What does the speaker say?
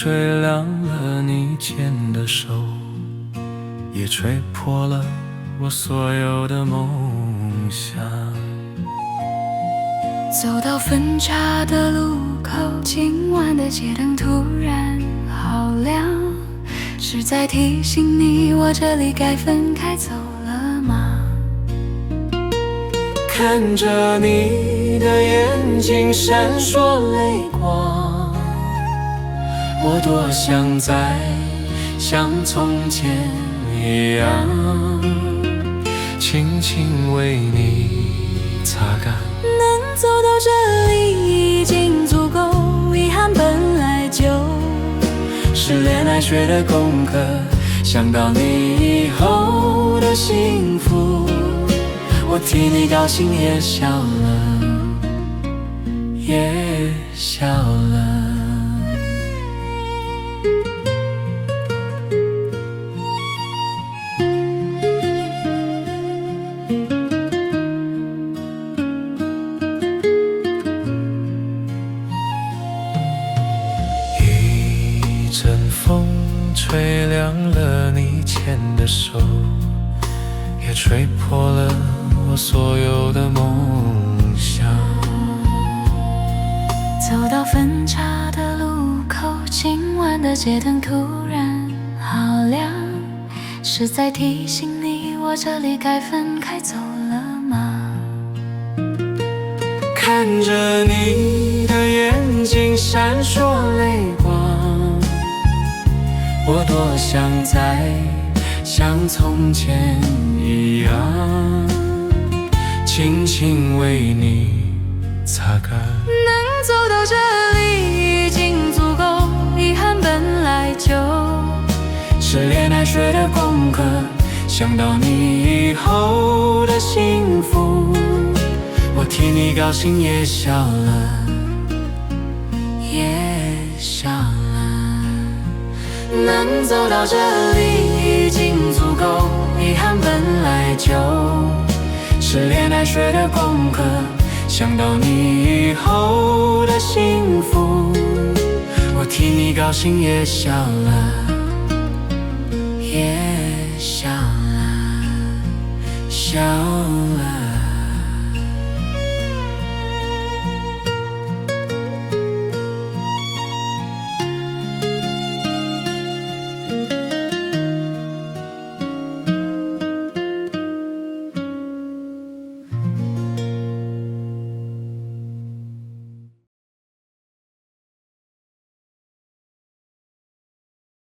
吹凉了你牵的手，也吹破了我所有的梦想。走到分岔的路口，今晚的街灯突然好亮，是在提醒你我这里该分开走了吗？看着你的眼睛闪烁泪光，我多想再像从前一样，轻轻为你擦干。能走到这里已经足够，遗憾本来就是恋爱学的功课，想到你以后的幸福，我替你高兴也笑了，也笑了。一阵风吹凉了你牵的手，也吹破了我所有的梦想。走到分岔的路口，今晚的街灯突然好亮，是在提醒你我这里该分开走了吗？看着你的眼睛闪烁泪光，我多想再像从前一样，轻轻为你擦干。能走到这里已经足够，遗憾本来就是恋爱学的功课，想到你以后的幸福，我替你高兴也笑了，也笑了。能走到这里已经足够，遗憾本来就是恋爱学的功课，想到你以后的幸福，我替你高兴也笑了，也笑了，笑了。